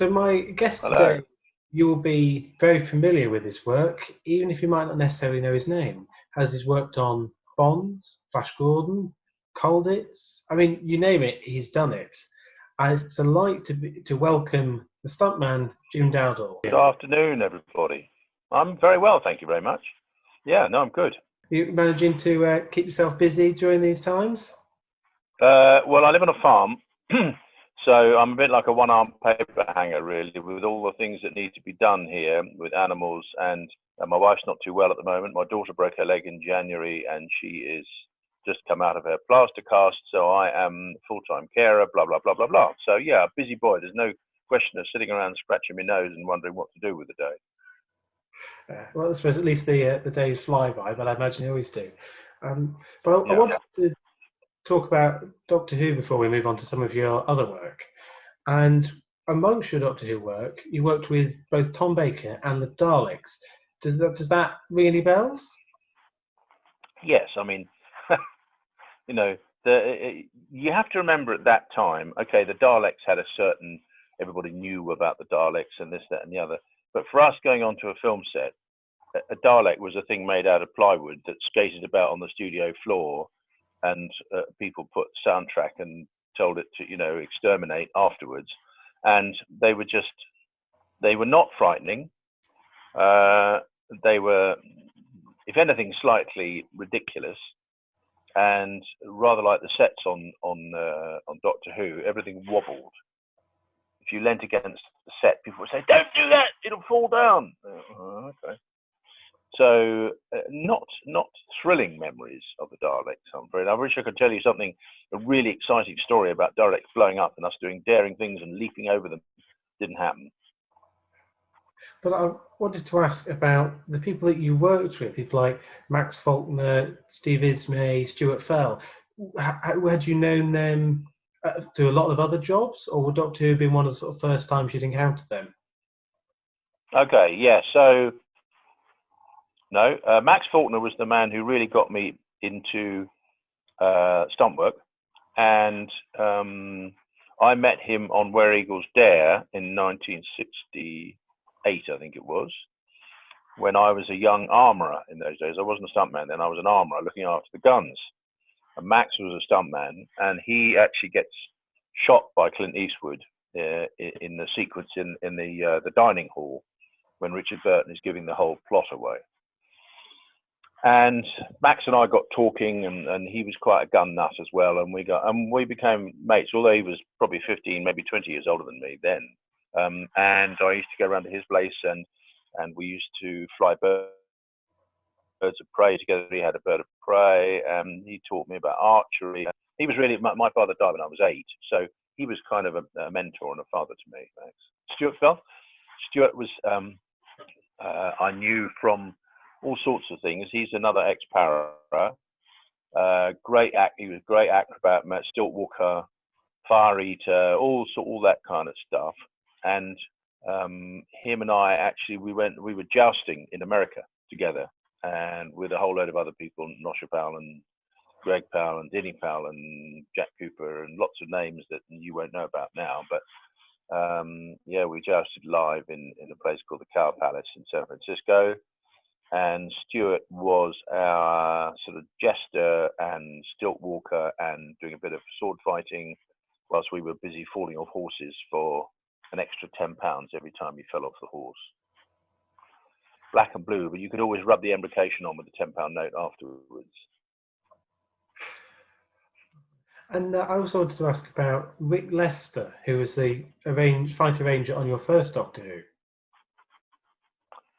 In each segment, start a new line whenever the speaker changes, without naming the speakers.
So my guest
Hello.
today, you will be very familiar with his work, even if you might not necessarily know his name, as he's worked on Bond, Flash Gordon, Cold. I mean, you name it, he's done it. And it's a delight to welcome the stuntman, Jim Dowdall.
Good afternoon, everybody. I'm very well, thank you very much. Yeah, no, I'm good.
Are you managing to keep yourself busy during these times?
Well, I live on a farm, so I'm a bit like a one-armed paper hanger, really, with all the things that need to be done here with animals. And my wife's not too well at the moment. My daughter broke her leg in January, and she is just come out of her plaster cast. So I am full-time carer, blah, blah, blah, blah, blah. So, yeah, busy boy. There's no question of sitting around scratching my nose and wondering what to do with the day.
Well, I suppose at least the days fly by, but I imagine they always do. But I wanted to talk about Doctor Who before we move on to some of your other work. And amongst your Doctor Who work, you worked with both Tom Baker and the Daleks. Does that ring any bells?
Yes, I mean, you know, you have to remember at that time, okay, the Daleks had a certain, everybody knew about the Daleks and this, that, and the other. But for us going onto a film set, a Dalek was a thing made out of plywood that skated about on the studio floor, and people put soundtrack and told it to, exterminate afterwards. And they were not frightening. They were, if anything, slightly ridiculous. And rather like the sets on Doctor Who, everything wobbled. If you leant against the set, people would say, "Don't do that; it'll fall down." Okay. So not thrilling memories of the Daleks, I'm afraid. I wish I could tell you a really exciting story about Daleks blowing up and us doing daring things and leaping over them. Didn't happen.
But I wanted to ask about the people that you worked with, people like Max Faulkner, Steve Ismay, Stuart Fell. Had you known them through a lot of other jobs, or would Doctor Who have been one of the sort of first times you'd encountered them?
Okay, yeah. So, no, Max Faulkner was the man who really got me into stunt work, and I met him on Where Eagles Dare in 1968, I think it was, when I was a young armourer in those days. I wasn't a stuntman then, I was an armourer looking after the guns. And Max was a stuntman, and he actually gets shot by Clint Eastwood in the sequence in the dining hall when Richard Burton is giving the whole plot away. And Max and I got talking, and he was quite a gun nut as well, and we became mates, although he was probably 15, maybe 20 years older than me then. And I used to go around to his place, and we used to fly birds of prey together. He had a bird of prey, and he taught me about archery. He was really, my father died when I was 8, so he was kind of a mentor and a father to me, Max. Stuart Fell? Stuart was, I knew from all sorts of things. He's another ex-para. Great act. He was a great acrobat, stilt walker, fire eater, all that kind of stuff. And him and I actually we were jousting in America together, and with a whole load of other people, Nosha Powell and Greg Powell and Denny Powell and Jack Cooper and lots of names that you won't know about now. But yeah, we jousted live in a place called the Cow Palace in San Francisco. And Stuart was our sort of jester and stilt walker and doing a bit of sword fighting whilst we were busy falling off horses for an extra £10 every time you fell off the horse. Black and blue, but you could always rub the embrocation on with the £10 note afterwards.
And I also wanted to ask about Rick Lester, who was the fight arranger on your first Doctor Who.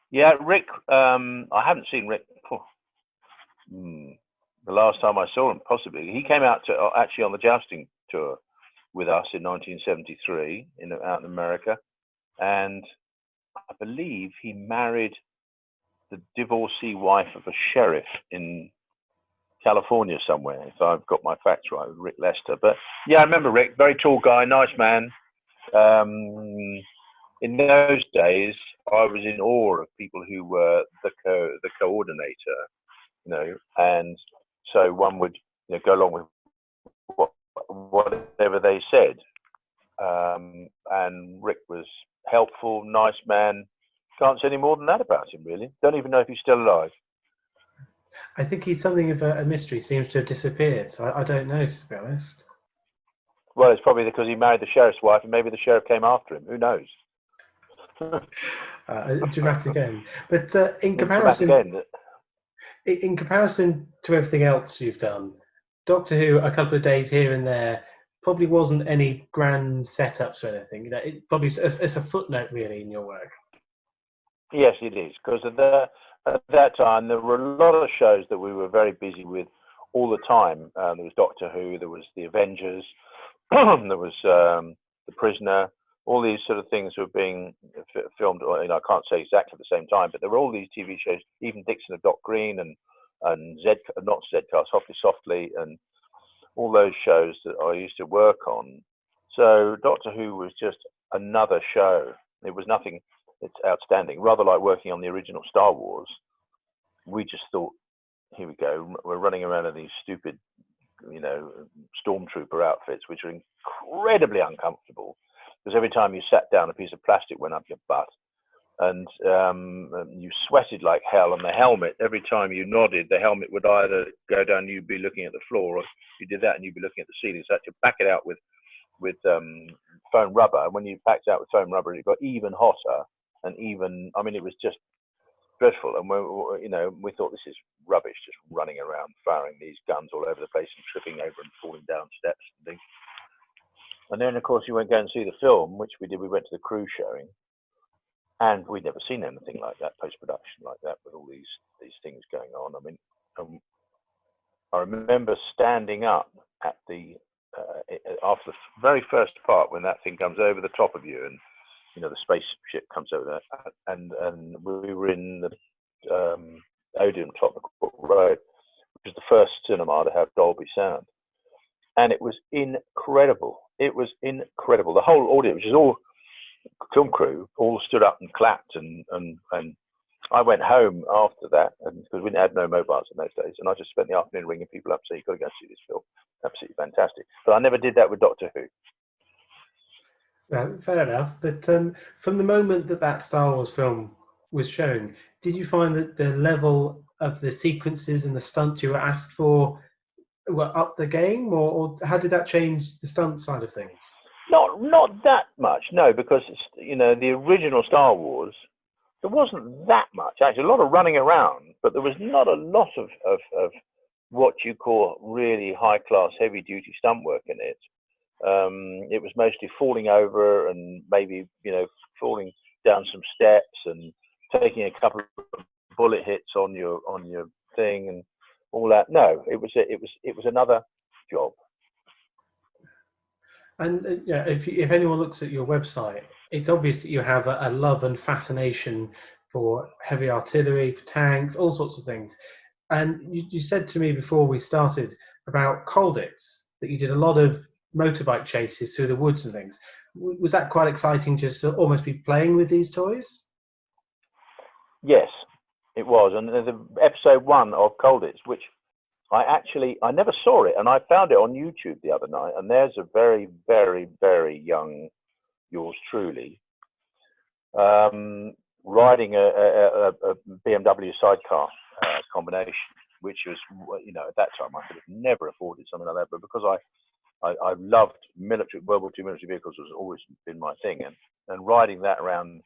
Yeah, Rick, I haven't seen Rick. The last time I saw him, possibly. He came out to actually on the jousting tour with us in 1973 out in America. And I believe he married the divorcee wife of a sheriff in California somewhere, if I've got my facts right, with Rick Lester. But yeah, I remember Rick, very tall guy, nice man. In those days, I was in awe of people who were the coordinator, and so one would go along with whatever they said. And Rick was helpful, nice man. Can't say any more than that about him, really. Don't even know if he's still alive.
I think he's something of a mystery. Seems to have disappeared. So I don't know, to be honest.
Well, it's probably because he married the sheriff's wife, and maybe the sheriff came after him. Who knows?
A dramatic end. But in
Dramatic end.
in comparison to everything else you've done, Doctor Who, a couple of days here and there, probably wasn't any grand setups or anything. You know, it probably it's a footnote really in your work.
Yes, it is, because at that time there were a lot of shows that we were very busy with all the time. There was Doctor Who, there was the Avengers, there was The Prisoner. All these sort of things were being filmed. You know, I can't say exactly at the same time, but there were all these TV shows, even Dixon of Dock Green and not Zcast, Softly, and all those shows that I used to work on. So Doctor Who was just another show. It was nothing. It's outstanding. Rather like working on the original Star Wars. We just thought, here we go. We're running around in these stupid, you know, stormtrooper outfits, which are incredibly uncomfortable. Because every time you sat down, a piece of plastic went up your butt, and you sweated like hell. And the helmet, every time you nodded, the helmet would either go down, you'd be looking at the floor, or you did that and you'd be looking at the ceiling. So you had to pack it out with foam rubber. And when you packed it out with foam rubber, it got even hotter and even. I mean, it was just dreadful. And we thought, this is rubbish, just running around firing these guns all over the place and tripping over and falling down steps and things. And then, of course, you went go and see the film, which we did. We went to the crew showing, and we'd never seen anything like that, post-production like that, with all these things going on. I mean, I remember standing up at the after the very first part, when that thing comes over the top of you, and you know the spaceship comes over that, and we were in the Odeon Tottenham Court Road, which was the first cinema to have Dolby sound. And it was incredible. It was incredible. The whole audience, which is all film crew, all stood up and clapped. And I went home after that, because we had no mobiles in those days. And I just spent the afternoon ringing people up, saying, you've got to go and see this film. Absolutely fantastic. But I never did that with Doctor Who.
Fair enough. But from the moment that Star Wars film was shown, did you find that the level of the sequences and the stunts you were asked for were up the game, or how did that change the stunt side of things?
Not that much, no, because the original Star Wars, there wasn't that much. Actually, a lot of running around, but there was not a lot of what you call really high class, heavy duty stunt work in it. It was mostly falling over and maybe falling down some steps and taking a couple of bullet hits on your thing and all that. No, it was another job.
And if anyone looks at your website, it's obvious that you have a love and fascination for heavy artillery, for tanks, all sorts of things. And you said to me before we started about Colditz, that you did a lot of motorbike chases through the woods and things. Was that quite exciting, just to almost be playing with these toys?
Yes, it was. And there's episode 1 of Colditz, which I never saw it, and I found it on YouTube the other night. And there's a very, very, very young yours truly riding a BMW sidecar combination, which was, at that time I could have never afforded something like that. But because I loved World War II military vehicles, was always been my thing, and riding that around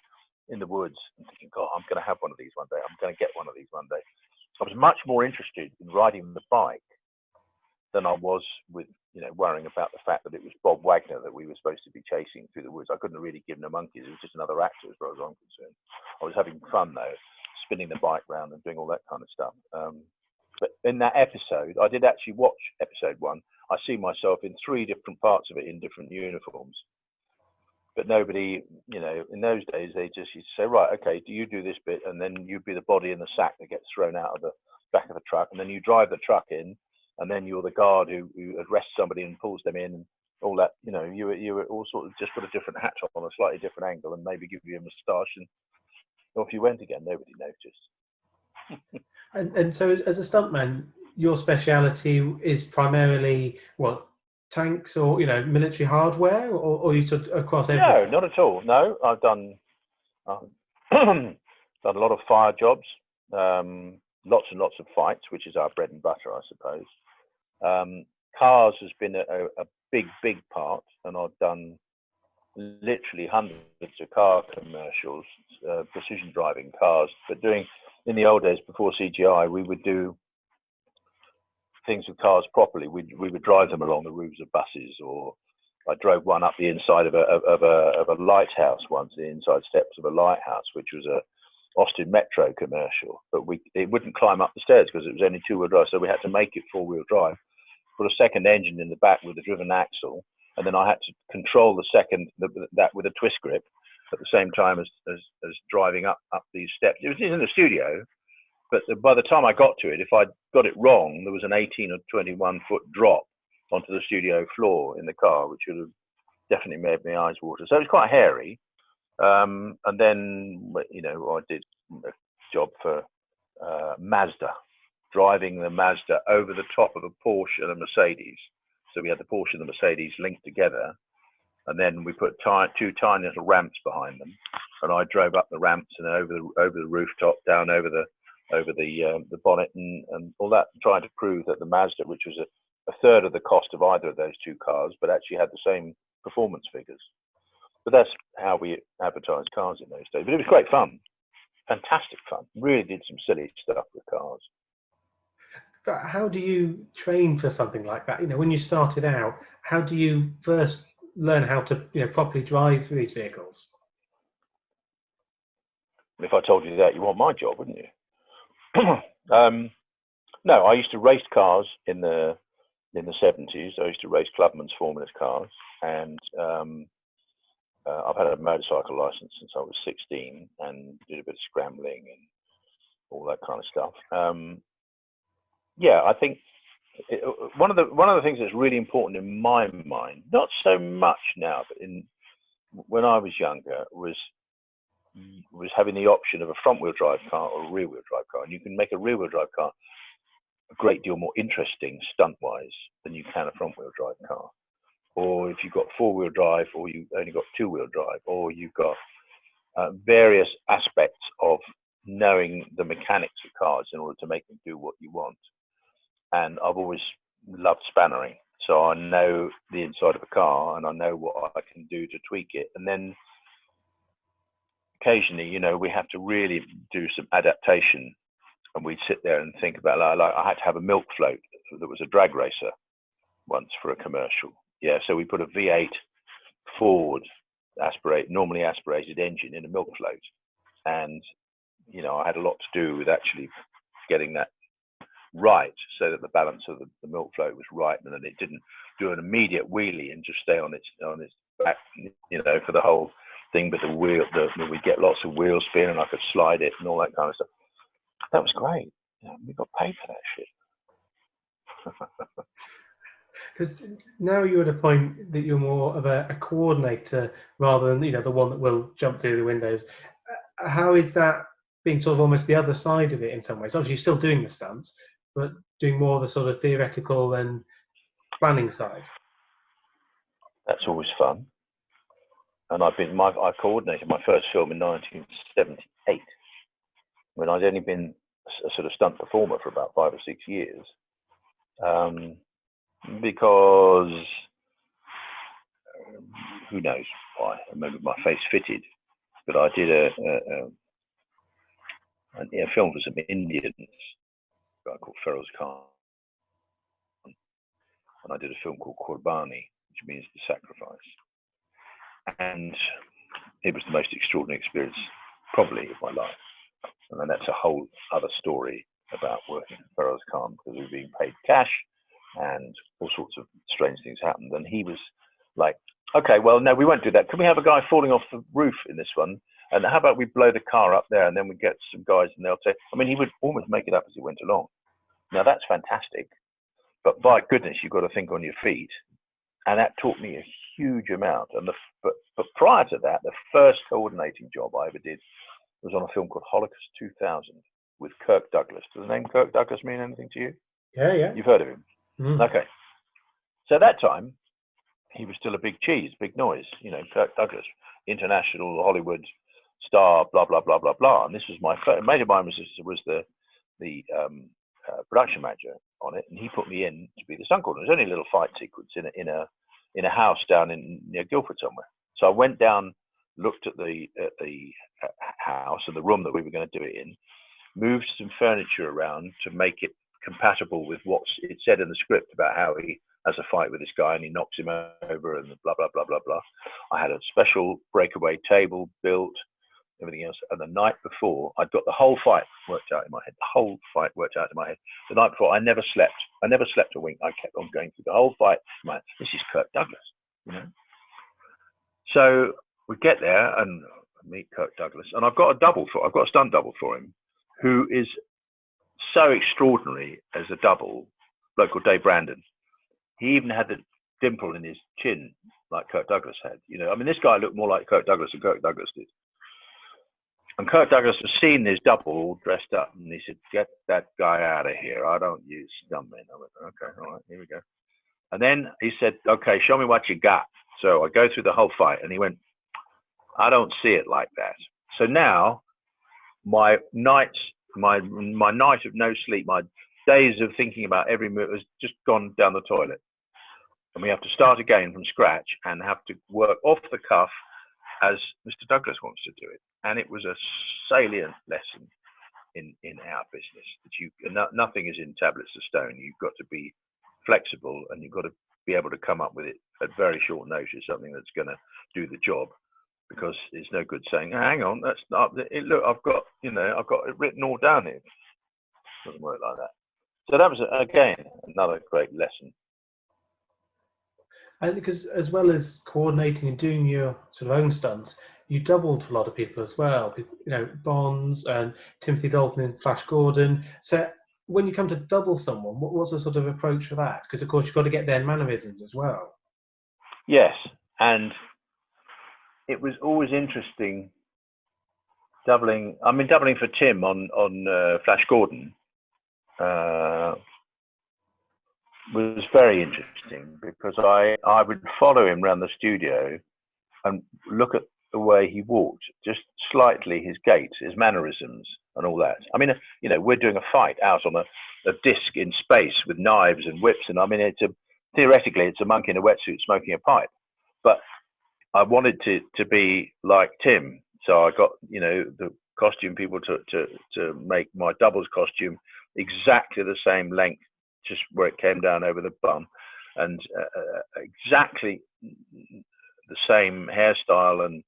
in the woods and thinking, God, I'm going to have one of these one day. I'm going to get one of these one day. I was much more interested in riding the bike than I was with, worrying about the fact that it was Bob Wagner that we were supposed to be chasing through the woods. I couldn't really give no monkeys. It was just another actor as far as I'm concerned. I was having fun though, spinning the bike round and doing all that kind of stuff. But in that episode, I did actually watch episode 1. I see myself in 3 different parts of it in different uniforms. But nobody, in those days, they just used to say, right, okay, do you do this bit? And then you'd be the body in the sack that gets thrown out of the back of the truck. And then you drive the truck in, and then you're the guard who arrests somebody and pulls them in and all that. You were all sort of just put a different hat on a slightly different angle and maybe give you a moustache, and off you went again. Nobody noticed.
And so as a stuntman, your speciality is primarily, tanks or military hardware, or you took across
No,
everything?
not at all. No, I've done done a lot of fire jobs, lots and lots of fights, which is our bread and butter, I suppose. Cars has been a big part, and I've done literally hundreds of car commercials, precision driving cars. But in the old days before CGI, we would do things with cars properly. We would drive them along the roofs of buses, or I drove one up the inside of a lighthouse once, the inside steps of a lighthouse, which was a Austin Metro commercial. But it wouldn't climb up the stairs because it was only two-wheel drive, so we had to make it four-wheel drive. Put a second engine in the back with a driven axle, and then I had to control that with a twist grip at the same time as driving up these steps. It was in the studio, but by the time I got to it, if I got it wrong, there was an 18 or 21 foot drop onto the studio floor in the car, which would have definitely made my eyes water. So it was quite hairy. And then, I did a job for Mazda, driving the Mazda over the top of a Porsche and a Mercedes. So we had the Porsche and the Mercedes linked together, and then we put two tiny little ramps behind them, and I drove up the ramps and over the rooftop, down over the bonnet and all that, trying to prove that the Mazda, which was a third of the cost of either of those two cars, but actually had the same performance figures. But that's how we advertised cars in those days. But it was great fun, fantastic fun. Really did some silly stuff with cars.
But how do you train for something like that? When you started out, how do you first learn how to properly drive these vehicles?
If I told you that, you want my job, wouldn't you? No, I used to race cars in the 70s. I used to race Clubman's Formula cars, and I've had a motorcycle license since I was 16, and did a bit of scrambling and all that kind of stuff. I think one of the things that's really important in my mind, not so much now, but when I was younger, was having the option of a front-wheel drive car or a rear-wheel drive car, and you can make a rear-wheel drive car a great deal more interesting stunt-wise than you can a front-wheel drive car. Or if you've got four-wheel drive, or you only got two-wheel drive, or you've got various aspects of knowing the mechanics of cars in order to make them do what you want. And I've always loved spannering, so I know the inside of a car, and I know what I can do to tweak it. And then occasionally, we have to really do some adaptation, and we'd sit there and think about, like I had to have a milk float that was a drag racer once for a commercial. Yeah, so we put a V8 Ford normally aspirated engine in a milk float, and I had a lot to do with actually getting that right, so that the balance of the milk float was right, and then it didn't do an immediate wheelie and just stay on its back, for the whole thing. But we'd get lots of wheel spin, and I could slide it and all that kind of stuff. That was great. We got paid for that shit.
Because now you're at a point that you're more of a coordinator rather than the one that will jump through the windows. How is that being sort of almost the other side of it in some ways? Obviously, you're still doing the stunts, but doing more of the sort of theoretical and planning side.
That's always fun. And I coordinated my first film in 1978, when I'd only been a sort of stunt performer for about 5 or 6 years, because who knows why? Maybe my face fitted, but I did a film for some Indians, a guy called Feroz Khan, and I did a film called Qurbani, which means the sacrifice. And it was the most extraordinary experience, probably, of my life. And then that's a whole other story about working for Feroz Khan, because we were being paid cash, and all sorts of strange things happened. And he was like, okay, well, no, we won't do that. Can we have a guy falling off the roof in this one? And how about we blow the car up there, and then we get some guys, and they'll say, he would almost make it up as he went along. Now, that's fantastic. But by goodness, you've got to think on your feet. And that taught me a huge amount. And but prior to that, the first coordinating job I ever did was on a film called Holocaust 2000 with Kirk Douglas. Does the name Kirk Douglas mean anything to you?
Yeah.
You've heard of him? Mm. Okay. So at that time, he was still a big cheese, big noise. You know, Kirk Douglas, international Hollywood star, blah blah blah blah blah. And this was my first, mate of mine was the production manager on it, and he put me in to be the stunt coordinator. There's only a little fight sequence in a house down near Guildford somewhere. So I went down, looked at the house and the room that we were going to do it in, moved some furniture around to make it compatible with what it said in the script about how he has a fight with this guy and he knocks him over and blah blah blah blah blah. I had a special breakaway table built, everything else. And the night before, I'd got the whole fight worked out in my head. The whole fight worked out in my head. The night before, I never slept. I never slept a wink. I kept on going through the whole fight. This is Kirk Douglas, you know. So we get there and meet Kirk Douglas, and I've got a stunt double for him, who is so extraordinary as a double, bloke called Dave Brandon. He even had the dimple in his chin like Kirk Douglas had. You know, I mean, this guy looked more like Kirk Douglas than Kirk Douglas did. And Kirk Douglas was seeing his double all dressed up, and he said, "Get that guy out of here. I don't use stuntmen." I went, "Okay, all right, here we go." And then he said, "Okay, show me what you got." So I go through the whole fight, and he went, "I don't see it like that." So now my nights, my night of no sleep, my days of thinking about every move has just gone down the toilet. And we have to start again from scratch and have to work off the cuff as Mr. Douglas wants to do it. And it was a salient lesson in our business that nothing is in tablets of stone. You've got to be flexible, and you've got to be able to come up with it at very short notice, something that's going to do the job. Because it's no good saying, "Hang on, that's not it. Look, I've got it written all down here." It doesn't work like that. So that was again another great lesson.
And because as well as coordinating and doing your sort of own stunts, you doubled for a lot of people as well. You know, Bonds and Timothy Dalton and Flash Gordon. So when you come to double someone, what's the sort of approach for that? Because of course you've got to get their mannerisms as well.
Yes, and it was always interesting doubling. I mean, doubling for Tim on Flash Gordon was very interesting, because I would follow him around the studio and look at the way he walked, just slightly, his gait, his mannerisms, and all that. I mean, you know, we're doing a fight out on a disc in space with knives and whips, and I mean, theoretically, it's a monkey in a wetsuit smoking a pipe, but I wanted to be like Tim, so I got, you know, the costume people to make my doubles costume exactly the same length, just where it came down over the bum, and exactly the same hairstyle, and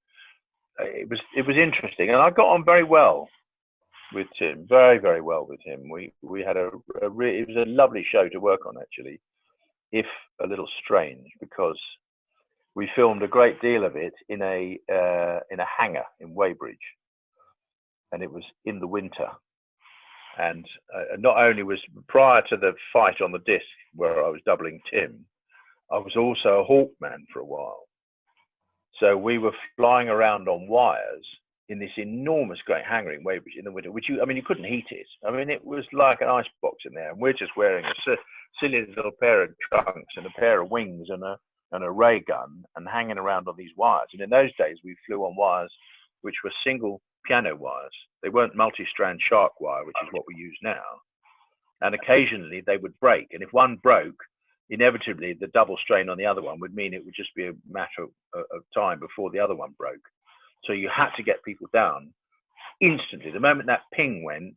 it was interesting, and I got on very well with Tim, very very well with him. We had it was a lovely show to work on, actually, if a little strange, because we filmed a great deal of it in a hangar in Weybridge, and it was in the winter. And not only was prior to the fight on the disc where I was doubling Tim, I was also a Hawkman for a while. So we were flying around on wires in this enormous great hangar in Weybridge in the winter, which you couldn't heat it. I mean, it was like an icebox in there, and we're just wearing a silly little pair of trunks and a pair of wings and a ray gun and hanging around on these wires. And in those days, we flew on wires which were single piano wires. They weren't multi-strand shark wire, which is what we use now. And occasionally they would break. And if one broke, inevitably the double strain on the other one would mean it would just be a matter of time before the other one broke. So you had to get people down instantly. The moment that ping went,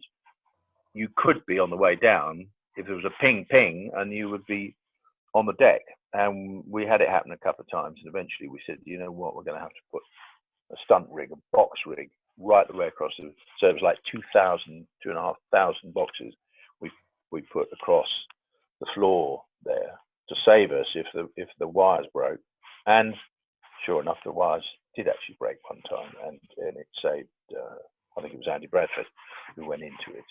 you could be on the way down. If there was a ping ping, and you would be on the deck. And we had it happen a couple of times, and eventually we said, you know what, we're going to have to put a stunt rig, a box rig, right the way across. So it was like 2,500 boxes we put across the floor there to save us if the wires broke. And sure enough, the wires did actually break one time, and it saved, I think it was Andy Bradford who went into it.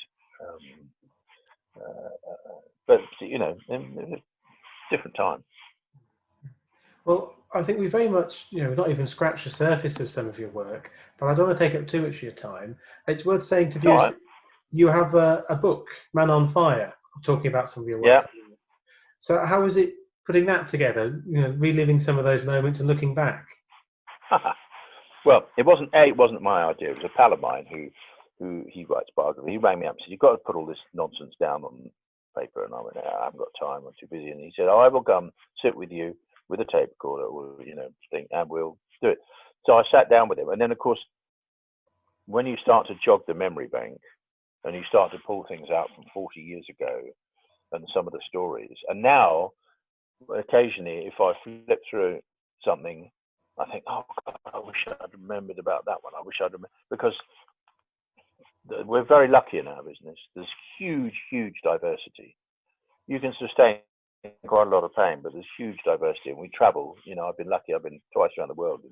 But, you know, it was a different time.
Well, I think we very much, you know, not even scratched the surface of some of your work, but I don't want to take up too much of your time. It's worth saying to viewers, that you have a book, Man on Fire, talking about some of your work.
Yeah.
So how is it putting that together, reliving some of those moments and looking back?
Well, it wasn't my idea. It was a pal of mine who he writes biography. He rang me up and said, "You've got to put all this nonsense down on paper." And I went, "I haven't got time. I'm too busy." And he said, "I will come sit with you with a tape recorder, or thing, and we'll do it." So I sat down with him, and then of course, when you start to jog the memory bank and you start to pull things out from 40 years ago and some of the stories, and now occasionally if I flip through something, I think, "Oh God, I wish I'd remembered about that one. I wish I'd remembered," because we're very lucky in our business. There's huge diversity. You can sustain quite a lot of pain, but there's huge diversity, and we travel. I've been lucky. I've been twice around the world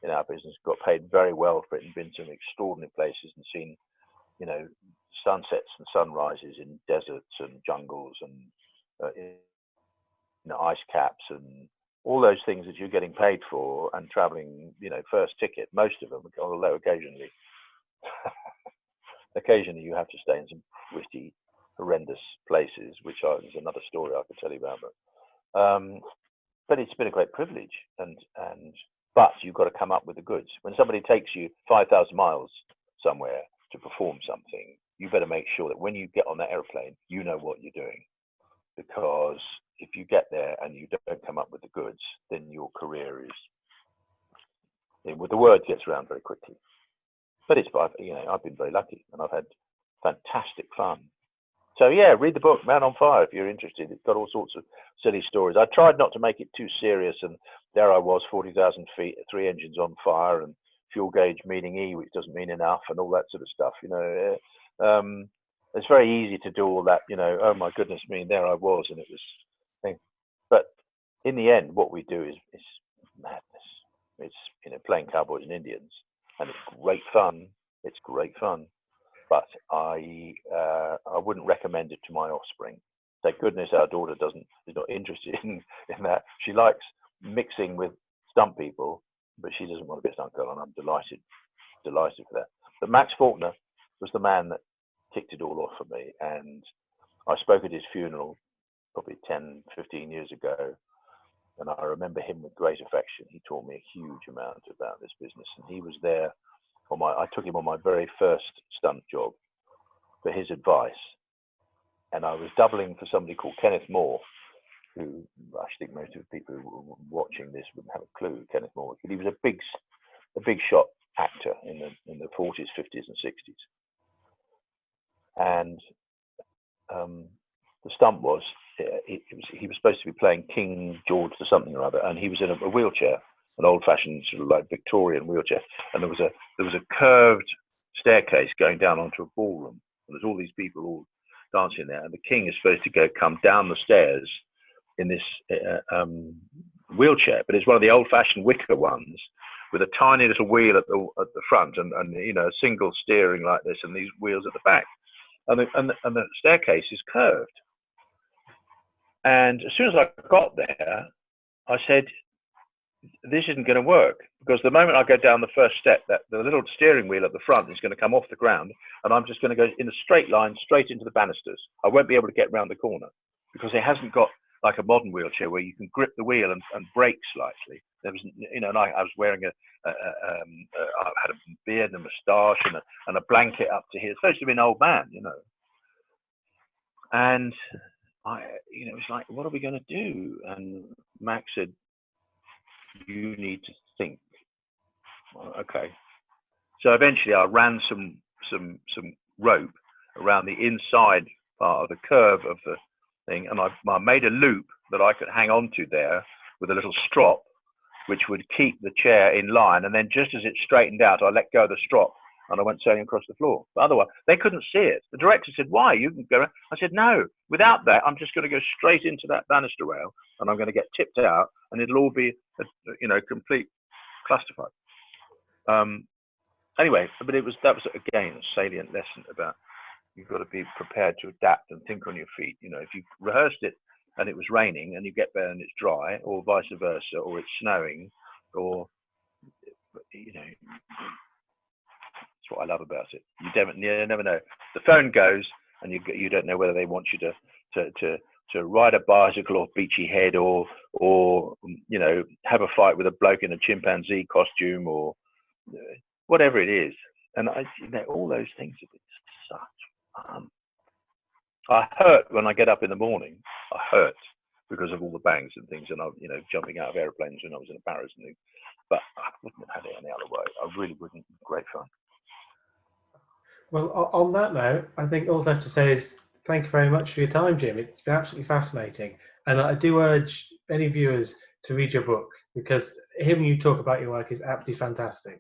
in our business. Got paid very well for it, and been to some extraordinary places, and seen, sunsets and sunrises in deserts and jungles and ice caps and all those things that you're getting paid for, and traveling. First ticket, most of them, although occasionally you have to stay in some pretty horrendous places, which is another story I could tell you about. But it's been a great privilege, but you've got to come up with the goods. When somebody takes you 5,000 miles somewhere to perform something, you better make sure that when you get on that airplane, you know what you're doing. Because if you get there and you don't come up with the goods, then your career the word gets around very quickly. But I've been very lucky, and I've had fantastic fun. So yeah, read the book Man on Fire if you're interested. It's got all sorts of silly stories. I tried not to make it too serious, and there I was, 40,000 feet, 3 engines on fire, and fuel gauge meaning E, which doesn't mean enough, and all that sort of stuff. It's very easy to do all that. Oh my goodness me, there I was, and it was. But in the end, what we do is madness. It's playing cowboys and Indians, and it's great fun. It's great fun. But I wouldn't recommend it to my offspring. Thank goodness our daughter is not interested in that. She likes mixing with stunt people, but she doesn't want to be a stunt girl, and I'm delighted for that. But Max Faulkner was the man that kicked it all off for me, and I spoke at his funeral probably 10, 15 years ago, and I remember him with great affection. He taught me a huge amount about this business, and he was there. I took him on my very first stunt job for his advice, and I was doubling for somebody called Kenneth Moore, who I think most of the people who were watching this wouldn't have a clue who Kenneth Moore was. But he was a big shot actor in the 40s, 50s, and 60s, and the stunt was he was supposed to be playing King George or something or other, and he was in a wheelchair, an old-fashioned sort of like Victorian wheelchair, and there was a curved staircase going down onto a ballroom, and there's all these people all dancing there, and the king is supposed to come down the stairs in this wheelchair, but it's one of the old-fashioned wicker ones with a tiny little wheel at the front, and a single steering like this, and these wheels at the back, and the staircase is curved. And as soon as I got there, I said, "This isn't going to work, because the moment I go down the first step, that the little steering wheel at the front is going to come off the ground, and I'm just going to go in a straight line straight into the banisters. I won't be able to get round the corner, because it hasn't got like a modern wheelchair where you can grip the wheel and brake slightly." There was, and I was wearing I had a beard and a moustache and a blanket up to here. It's supposed to be an old man, and it was like, what are we going to do? And Max said, "You need to think." Well, okay. So eventually I ran some rope around the inside part of the curve of the thing, and I made a loop that I could hang on to there with a little strop, which would keep the chair in line. And then just as it straightened out, I let go of the strop, and I went sailing across the floor. But otherwise, they couldn't see it. The director said, "Why? You can go." I said, "No, without that, I'm just going to go straight into that banister rail, and I'm going to get tipped out, and it'll all be, complete clusterfuck." Anyway, but that was again a salient lesson about you've got to be prepared to adapt and think on your feet. If you rehearsed it and it was raining and you get there and it's dry, or vice versa, or it's snowing, or that's what I love about it. You never know. The phone goes, and you don't know whether they want you to to ride a bicycle off Beachy Head, or you know, have a fight with a bloke in a chimpanzee costume, or whatever it is. And you know, all those things have been such fun. I hurt when I get up in the morning. I hurt because of all the bangs and things, and you know, jumping out of airplanes when I was in Paris and things. But I wouldn't have had it any other way. I really wouldn't. Great fun.
Well, on that note, I think all left to say is thank you very much for your time, Jim. It's been absolutely fascinating. And I do urge any viewers to read your book, because hearing you talk about your work is absolutely fantastic.